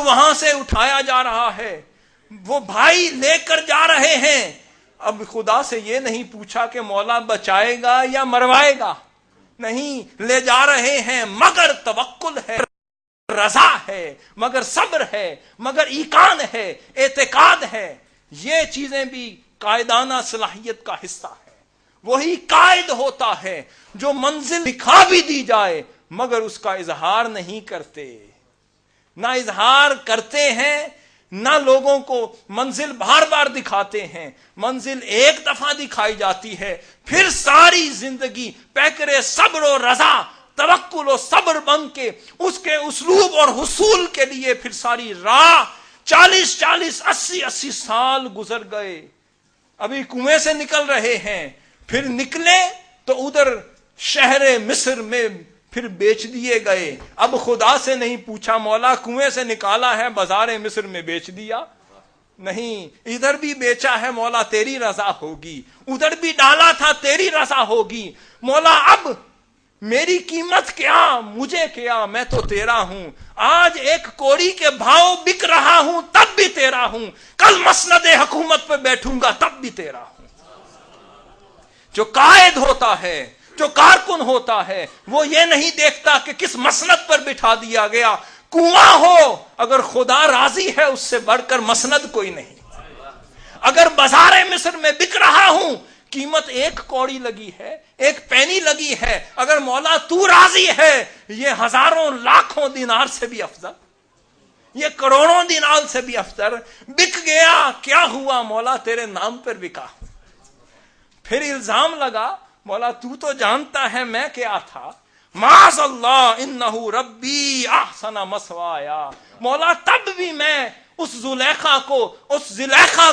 وہاں سے اٹھایا جا رہا ہے، وہ بھائی لے کر جا رہے ہیں. اب خدا سے یہ نہیں پوچھا کہ مولا بچائے گا یا مروائے گا، نہیں، لے جا رہے ہیں مگر توکل ہے، رضا ہے، مگر صبر ہے، مگر ایقان ہے، اعتقاد ہے. یہ چیزیں بھی قائدانہ صلاحیت کا حصہ ہے. وہی قائد ہوتا ہے جو منزل دکھا بھی دی جائے مگر اس کا اظہار نہیں کرتے. نہ اظہار کرتے ہیں، نہ لوگوں کو منزل بار بار دکھاتے ہیں. منزل ایک دفعہ دکھائی جاتی ہے، پھر ساری زندگی پیکرے صبر و رضا، توکل و صبر بن کے اس کے اسلوب اور حصول کے لیے پھر ساری راہ 40 80 سال گزر گئے. ابھی کنویں سے نکل رہے ہیں، پھر نکلے تو ادھر شہر مصر میں پھر بیچ دیے گئے. اب خدا سے نہیں پوچھا مولا کنویں سے نکالا ہے بازار مصر میں بیچ دیا، نہیں، ادھر بھی بیچا ہے مولا تیری رضا ہوگی، ادھر بھی ڈالا تھا تیری رضا ہوگی. مولا اب میری قیمت کیا، مجھے کیا، میں تو تیرا ہوں. آج ایک کوڑی کے بھاؤ بک رہا ہوں تب بھی تیرا ہوں، کل مسند حکومت پہ بیٹھوں گا تب بھی تیرا ہوں. جو قائد ہوتا ہے، جو کارکن ہوتا ہے، وہ یہ نہیں دیکھتا کہ کس مسند پر بٹھا دیا گیا. کنواں ہو، اگر خدا راضی ہے اس سے بڑھ کر مسند کوئی نہیں. اگر بازار مصر میں بک رہا ہوں، قیمت ایک کوڑی لگی ہے، ایک پینی لگی ہے، اگر مولا تو راضی ہے، یہ ہزاروں لاکھوں دینار سے بھی افضل، یہ کروڑوں دینار سے بھی افضل. بک گیا، کیا ہوا مولا تیرے نام پر بکا. پھر الزام لگا مولا تو جانتا ہے میں کیا تھا. معاذ اللہ انہ ربی احسن مثوایا. مولا تب بھی میں اس زلیخا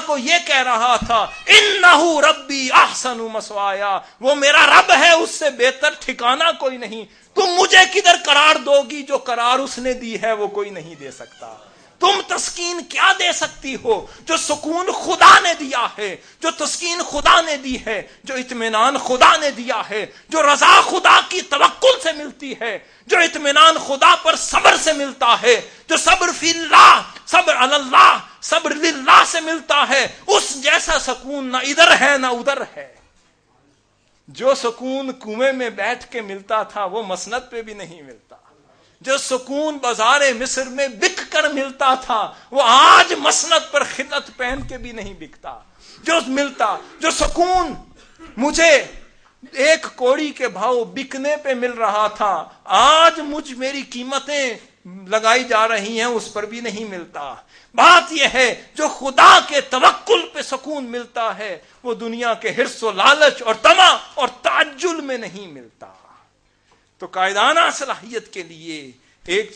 کو یہ کہہ رہا تھا انہ ربی احسن مثوایا، وہ میرا رب ہے، اس سے بہتر ٹھکانہ کوئی نہیں. تم مجھے کدھر قرار دو گی؟ جو قرار اس نے دی ہے وہ کوئی نہیں دے سکتا. تم تسکین کیا دے سکتی ہو جو سکون خدا نے دیا ہے، جو تسکین خدا نے دی ہے، جو اطمینان خدا نے دیا ہے، جو رضا خدا کی توکل سے ملتی ہے، جو اطمینان خدا پر صبر سے ملتا ہے، جو صبر فی اللہ، صبر علی اللہ، صبر للہ سے ملتا ہے. اس جیسا سکون نہ ادھر ہے نہ ادھر ہے. جو سکون کنویں میں بیٹھ کے ملتا تھا وہ مسند پہ بھی نہیں ملتا. جو سکون بازار مصر میں بک کر ملتا تھا وہ آج مسند پر خلعت پہن کے بھی نہیں بکتا. جو سکون مجھے ایک کوڑی کے بھاؤ بکنے پہ مل رہا تھا آج میری قیمتیں لگائی جا رہی ہیں اس پر بھی نہیں ملتا. بات یہ ہے جو خدا کے توکل پہ سکون ملتا ہے وہ دنیا کے حرص و لالچ اور طمع اور تعجل میں نہیں ملتا. تو قائدانہ صلاحیت کے لیے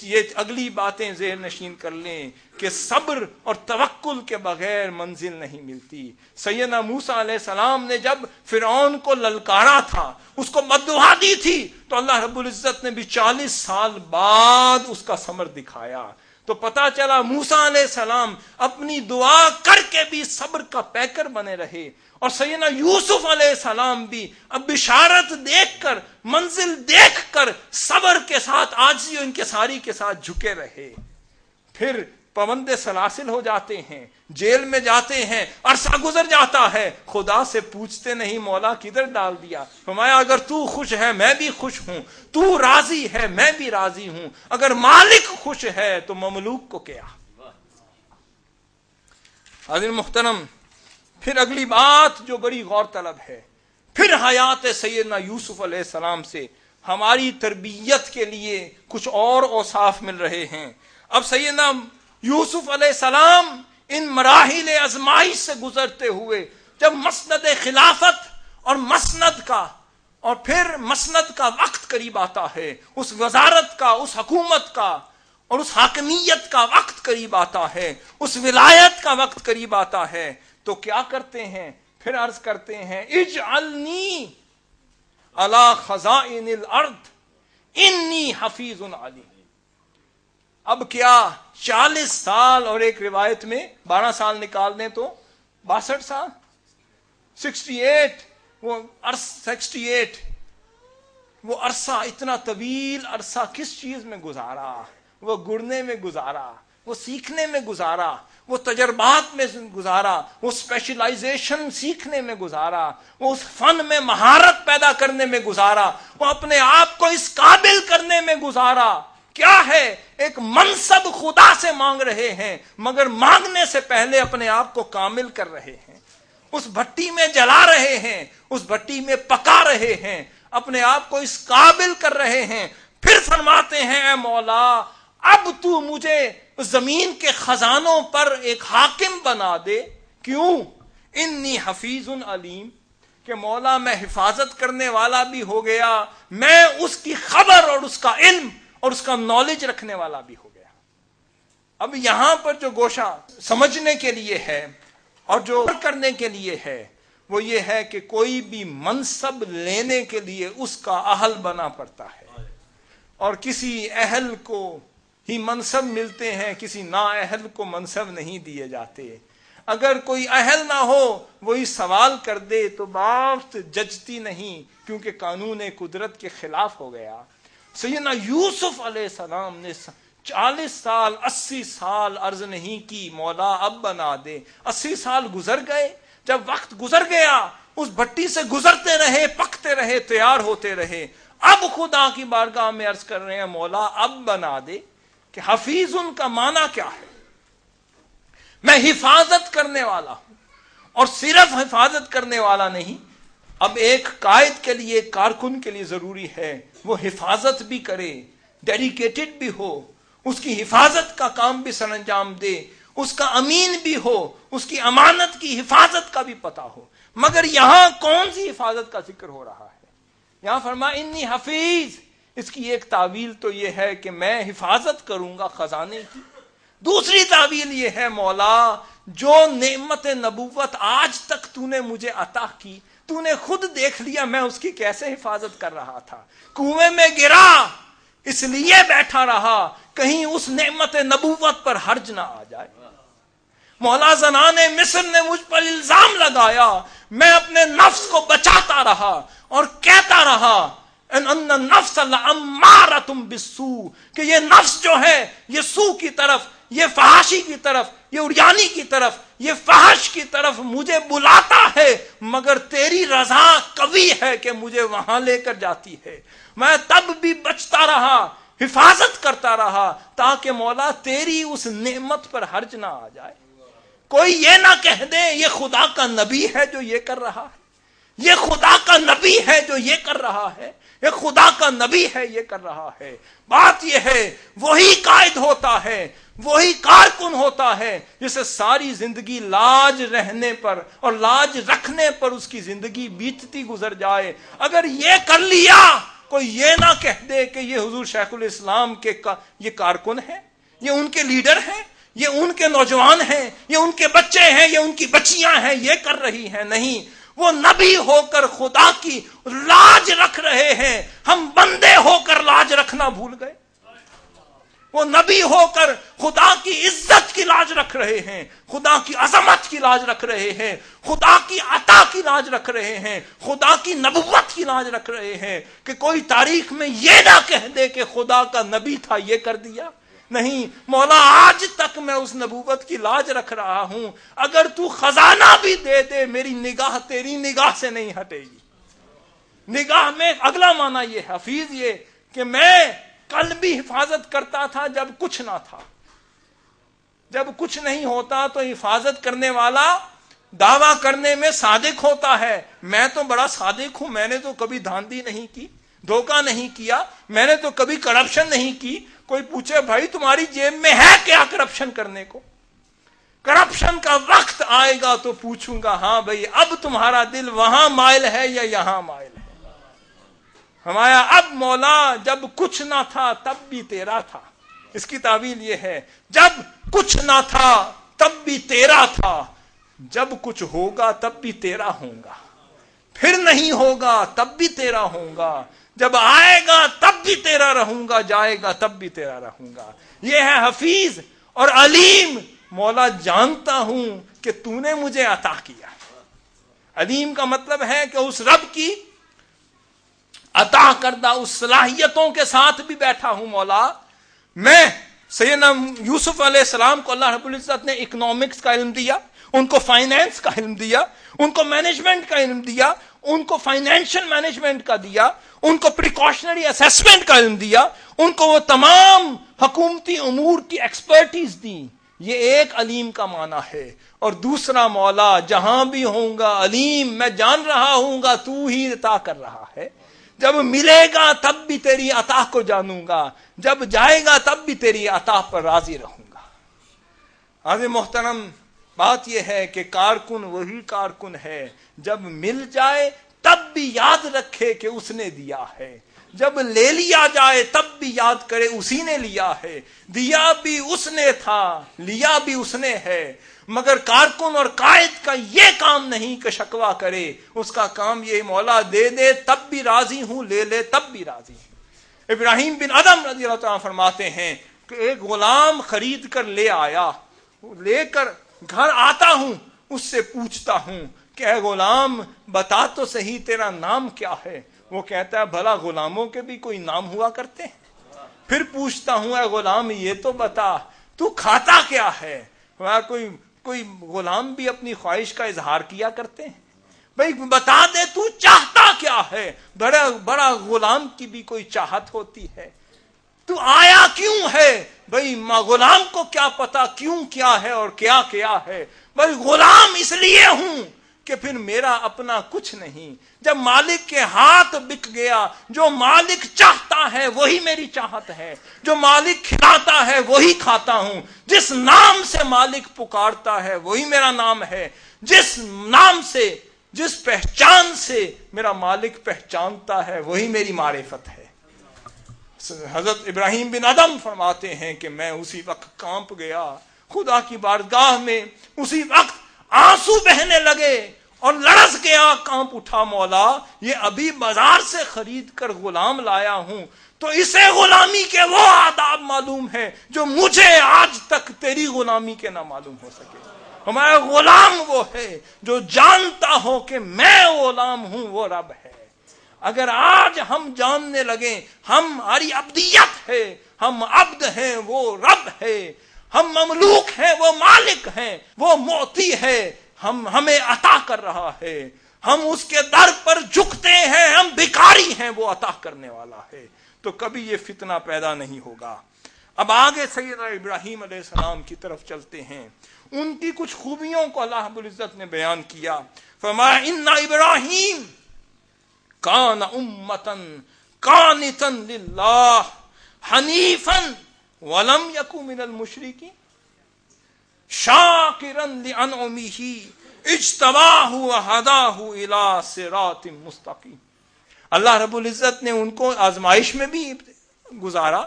یہ اگلی باتیں ذہن نشین کر لیں کہ صبر اور توکل کے بغیر منزل نہیں ملتی. سیدنا موسیٰ علیہ السلام نے جب فرعون کو للکارا تھا، اس کو بددعا دی تھی، تو اللہ رب العزت نے بھی 40 سال بعد اس کا ثمر دکھایا. تو پتا چلا موسیٰ علیہ السلام اپنی دعا کر کے بھی صبر کا پیکر بنے رہے، اور سیدنا یوسف علیہ السلام بھی اب بشارت دیکھ کر، منزل دیکھ کر صبر کے ساتھ عاجزی و انکساری کے ساتھ جھکے رہے. پھر پابند سلاسل ہو جاتے ہیں، جیل میں جاتے ہیں، عرصہ گزر جاتا ہے، خدا سے پوچھتے نہیں مولا کدھر ڈال دیا. فرمایا اگر تو خوش ہے میں بھی خوش ہوں، تو راضی ہے میں بھی راضی ہوں، اگر مالک خوش ہے تو مملوک کو کیا. حاضر محترم، پھر اگلی بات جو بڑی غور طلب ہے، پھر حیات سیدنا یوسف علیہ السلام سے ہماری تربیت کے لیے کچھ اور اوصاف مل رہے ہیں. اب سیدنا یوسف علیہ السلام ان مراحل آزمائش سے گزرتے ہوئے جب مسند خلافت اور پھر مسند کا وقت قریب آتا ہے، اس وزارت کا، اس حکومت کا اور اس حاکمیت کا وقت قریب آتا ہے، اس ولایت کا وقت قریب آتا ہے، تو کیا کرتے ہیں؟ پھر عرض کرتے ہیں اجعلنی علی خزائن الارض انی حفیظ علیم. اب کیا 40 سال اور ایک روایت میں 12 سال نکال دیں تو 62 سال، 68 وہ عرصہ اتنا طویل عرصہ کس چیز میں گزارا؟ وہ گڑنے میں گزارا، وہ سیکھنے میں گزارا، وہ تجربات میں گزارا، وہ اسپیشلائزیشن سیکھنے میں گزارا، وہ اس فن میں مہارت پیدا کرنے میں گزارا، وہ اپنے آپ کو اس قابل کرنے میں گزارا. کیا ہے؟ ایک منصب خدا سے مانگ رہے ہیں، مگر مانگنے سے پہلے اپنے آپ کو کامل کر رہے ہیں، اس بھٹی میں جلا رہے ہیں، اس بھٹی میں پکا رہے ہیں، اپنے آپ کو اس قابل کر رہے ہیں. پھر فرماتے ہیں اے مولا اب تو مجھے زمین کے خزانوں پر ایک حاکم بنا دے. کیوں؟ انی حفیظ علیم، کہ مولا میں حفاظت کرنے والا بھی ہو گیا، میں اس کی خبر اور اس کا علم اور اس کا نالج رکھنے والا بھی ہو گیا. اب یہاں پر جو گوشہ سمجھنے کے لیے ہے اور جو کرنے کے لیے ہے وہ یہ ہے کہ کوئی بھی منصب لینے کے لیے اس کا اہل بنا پڑتا ہے، اور کسی اہل کو ہی منصب ملتے ہیں، کسی نااہل کو منصب نہیں دیے جاتے. اگر کوئی اہل نہ ہو وہی سوال کر دے تو بات ججتی نہیں، کیونکہ قانون قدرت کے خلاف ہو گیا. سیدنا یوسف علیہ السلام نے 40 سال 80 سال عرض نہیں کی مولا اب بنا دے. 80 سال گزر گئے. جب وقت گزر گیا اس بھٹی سے گزرتے رہے، پکتے رہے، تیار ہوتے رہے. اب خدا کی بارگاہ میں عرض کر رہے ہیں مولا اب بنا دے. کہ حفیظ ان کا معنی کیا ہے؟ میں حفاظت کرنے والا ہوں، اور صرف حفاظت کرنے والا نہیں. اب ایک قائد کے لیے، ایک کارکن کے لیے ضروری ہے وہ حفاظت بھی کرے، ڈیڈیکیٹڈ بھی ہو، اس کی حفاظت کا کام بھی سر انجام دے، اس کا امین بھی ہو، اس کی امانت کی حفاظت کا بھی پتہ ہو. مگر یہاں کون سی حفاظت کا ذکر ہو رہا ہے؟ یہاں فرما انی حفیظ. اس کی ایک تعویل تو یہ ہے کہ میں حفاظت کروں گا خزانے کی. دوسری تعویل یہ ہے مولا جو نعمت نبوت آج تک تو نے مجھے عطا کی، تو نے خود دیکھ لیا میں اس کی کیسے حفاظت کر رہا تھا. کنویں میں گرا اس لیے بیٹھا رہا کہیں اس نعمت نبوت پر حرج نہ آ جائے. مولا زنان مصر نے مجھ پر الزام لگایا، میں اپنے نفس کو بچاتا رہا اور کہتا رہا ان النفس لامارۃ بالسوء، کہ یہ نفس جو ہے یہ سو کی طرف، یہ فحاشی کی طرف، یہ عریانی کی طرف، یہ فحش کی طرف مجھے بلاتا ہے، مگر تیری رضا قوی ہے کہ مجھے وہاں لے کر جاتی ہے. میں تب بھی بچتا رہا، حفاظت کرتا رہا تاکہ مولا تیری اس نعمت پر حرج نہ آ جائے. کوئی یہ نہ کہہ دے یہ خدا کا نبی ہے جو یہ کر رہا ہے، یہ خدا کا نبی ہے جو یہ کر رہا ہے، یہ خدا کا نبی ہے یہ کر رہا ہے. بات یہ ہے وہی قائد ہوتا ہے، وہی کارکن ہوتا ہے جسے ساری زندگی لاج رہنے پر اور لاج رکھنے پر اس کی زندگی بیتتی گزر جائے. اگر یہ کر لیا کوئی یہ نہ کہہ دے کہ یہ حضور شیخ الاسلام کے یہ کارکن ہیں، یہ ان کے لیڈر ہیں، یہ ان کے نوجوان ہیں، یہ ان کے بچے ہیں، یہ ان کی بچیاں ہیں، یہ کر رہی ہیں. نہیں، وہ نبی ہو کر خدا کی لاج رکھ رہے ہیں، ہم بندے ہو کر لاج رکھنا بھول گئے. وہ نبی ہو کر خدا کی عزت کی لاج رکھ رہے ہیں، خدا کی عظمت کی لاج رکھ رہے ہیں، خدا کی عطا کی لاج رکھ رہے ہیں، خدا کی نبوت کی لاج رکھ رہے ہیں کہ کوئی تاریخ میں یہ نہ کہہ دے کہ خدا کا نبی تھا یہ کر دیا. نہیں مولا آج تک میں اس نبوت کی لاج رکھ رہا ہوں، اگر تو خزانہ بھی دے دے میری نگاہ تیری نگاہ سے نہیں ہٹے گی. نگاہ میں اگلا معنی یہ حفیظ یہ کہ میں کل بھی حفاظت کرتا تھا جب کچھ نہ تھا. جب کچھ نہیں ہوتا تو حفاظت کرنے والا دعویٰ کرنے میں صادق ہوتا ہے. میں تو بڑا صادق ہوں، میں نے تو کبھی دھاندلی نہیں کی، دھوکہ نہیں کیا، میں نے تو کبھی کرپشن نہیں کی. کوئی پوچھے بھائی تمہاری جیب میں ہے کیا کرپشن کرنے کو؟ کرپشن کا وقت آئے گا تو پوچھوں گا ہاں بھائی اب تمہارا دل وہاں مائل ہے یا یہاں مائل ہے. ہمارا اب مولا جب کچھ نہ تھا تب بھی تیرا تھا. اس کی تعویل یہ ہے جب کچھ نہ تھا تب بھی تیرا تھا، جب کچھ ہوگا تب بھی تیرا ہوں گا، پھر نہیں ہوگا تب بھی تیرا ہوں گا، جب آئے گا تب بھی تیرا رہوں گا، جائے گا تب بھی تیرا رہوں گا. یہ ہے حفیظ اور علیم. مولا جانتا ہوں کہ تو نے مجھے عطا کیا. علیم کا مطلب ہے کہ اس رب کی عطا کردہ اس صلاحیتوں کے ساتھ بھی بیٹھا ہوں مولا. میں سیدنا یوسف علیہ السلام کو اللہ رب العزت نے اکنامکس کا علم دیا، ان کو فائنینس کا علم دیا، ان کو مینجمنٹ کا علم دیا، ان کو فائنینشل مینجمنٹ کا دیا، ان کو پریکاشنری اسیسمنٹ کا علم دیا، ان کو وہ تمام حکومتی امور کی ایکسپرٹیز دی. یہ ایک علیم کا معنی ہے. اور دوسرا مولا جہاں بھی ہوں گا علیم، میں جان رہا ہوں گا تو ہی عطا کر رہا ہے. جب ملے گا تب بھی تیری عطا کو جانوں گا، جب جائے گا تب بھی تیری عطا پر راضی رہوں گا. عزیز محترم، بات یہ ہے کہ کارکن وہی کارکن ہے جب مل جائے تب بھی یاد رکھے کہ اس نے دیا ہے، جب لے لیا جائے تب بھی یاد کرے اسی نے لیا ہے. دیا بھی اس نے تھا، لیا بھی اس نے ہے. مگر کارکن اور قائد کا یہ کام نہیں کہ شکوہ کرے، اس کا کام یہ مولا دے دے تب بھی راضی ہوں، لے لے تب بھی راضی ہوں. ابراہیم بن ادم رضی اللہ تعالیٰ فرماتے ہیں کہ ایک غلام خرید کر لے آیا، لے کر گھر آتا ہوں، اس سے پوچھتا ہوں کہ اے غلام بتا تو صحیح تیرا نام کیا ہے. وہ کہتا ہے بھلا غلاموں کے بھی کوئی نام ہوا کرتے ہیں. پھر پوچھتا ہوں اے غلام یہ تو بتا تو کھاتا کیا ہے. کوئی غلام بھی اپنی خواہش کا اظہار کیا کرتے ہیں. بھئی بتا دے تو چاہتا کیا ہے. بڑا غلام کی بھی کوئی چاہت ہوتی ہے. تو آیا کیوں ہے؟ بھئی غلام کو کیا پتا کیوں کیا ہے اور کیا کیا ہے. بھئی غلام اس لیے ہوں کہ پھر میرا اپنا کچھ نہیں. جب مالک کے ہاتھ بک گیا، جو مالک چاہتا ہے وہی میری چاہت ہے، جو مالک کھلاتا ہے وہی کھاتا ہوں، جس نام سے مالک پکارتا ہے وہی میرا نام ہے، جس نام سے، جس پہچان سے میرا مالک پہچانتا ہے وہی میری معرفت ہے. حضرت ابراہیم بن ادم فرماتے ہیں کہ میں اسی وقت کانپ گیا خدا کی بارگاہ میں. اسی وقت آنسو بہنے لگے اور لرز گیا، کانپ اٹھا. مولا یہ ابھی بازار سے خرید کر غلام لایا ہوں، تو اسے غلامی کے وہ آداب معلوم ہے جو مجھے آج تک تیری غلامی کے نہ معلوم ہو سکے. ہمارا غلام وہ ہے جو جانتا ہو کہ میں غلام ہوں، وہ رب ہے. اگر آج ہم جاننے لگیں ہماری عبدیت ہے، ہم عبد ہیں وہ رب ہے، ہم مملوک ہیں وہ مالک ہیں، وہ معطی ہے، ہمیں عطا کر رہا ہے، ہم اس کے در پر جھکتے ہیں، ہم بھکاری ہیں، وہ عطا کرنے والا ہے، تو کبھی یہ فتنہ پیدا نہیں ہوگا. اب آگے سیدنا ابراہیم علیہ السلام کی طرف چلتے ہیں. ان کی کچھ خوبیوں کو اللہ رب العزت نے بیان کیا. فرمایا ان ابراہیم کان امتن قانتا للہ حنیفا ولم یکن من المشرکین شاکرا لانعمہ اجتباہ وہداہ الی صراط مستقیم. اللہ رب العزت نے ان کو آزمائش میں بھی گزارا.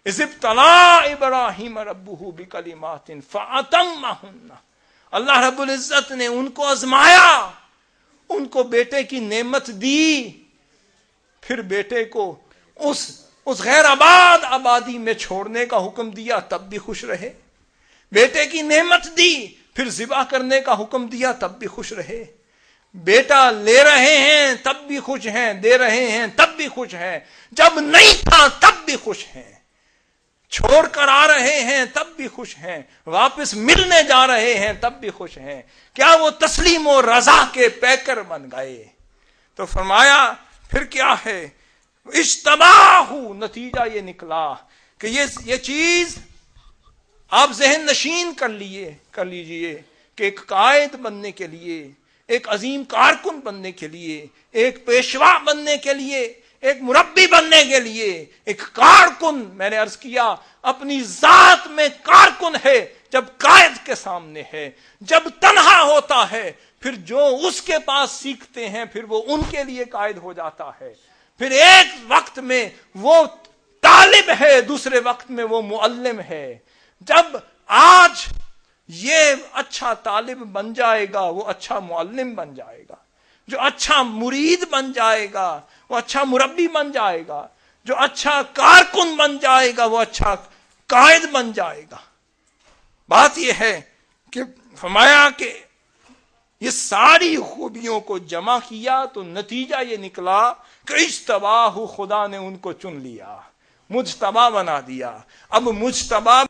اذ ابتلی ابراہیم ربہ بکلمات فاتمہن. اللہ رب العزت نے ان کو آزمایا، ان کو بیٹے کی نعمت دی، پھر بیٹے کو اس غیر آباد آبادی میں چھوڑنے کا حکم دیا تب بھی خوش رہے. بیٹے کی نعمت دی، پھر ذبح کرنے کا حکم دیا تب بھی خوش رہے. بیٹا لے رہے ہیں تب بھی خوش ہیں، دے رہے ہیں تب بھی خوش ہیں، جب نہیں تھا تب بھی خوش ہیں، چھوڑ کر آ رہے ہیں تب بھی خوش ہیں، واپس ملنے جا رہے ہیں تب بھی خوش ہیں. کیا وہ تسلیم و رضا کے پیکر بن گئے؟ تو فرمایا پھر کیا ہے؟ اجتباہ. نتیجہ یہ نکلا کہ یہ چیز آپ ذہن نشین کر لیجئے کہ ایک قائد بننے کے لیے، ایک عظیم کارکن بننے کے لیے، ایک پیشوا بننے کے لیے، ایک مربی بننے کے لیے، ایک کارکن، میں نے عرض کیا اپنی ذات میں کارکن ہے جب قائد کے سامنے ہے. جب تنہا ہوتا ہے پھر جو اس کے پاس سیکھتے ہیں پھر وہ ان کے لیے قائد ہو جاتا ہے. پھر ایک وقت میں وہ طالب ہے، دوسرے وقت میں وہ معلم ہے. جب آج یہ اچھا طالب بن جائے گا وہ اچھا معلم بن جائے گا، جو اچھا مرید بن جائے گا وہ اچھا مربی بن جائے گا، جو اچھا کارکن بن جائے گا وہ اچھا قائد بن جائے گا. بات یہ ہے کہ فرمایا کہ یہ ساری خوبیوں کو جمع کیا تو نتیجہ یہ نکلا کہ اجتباہ، خدا نے ان کو چن لیا، مجتبی بنا دیا. اب مجتبی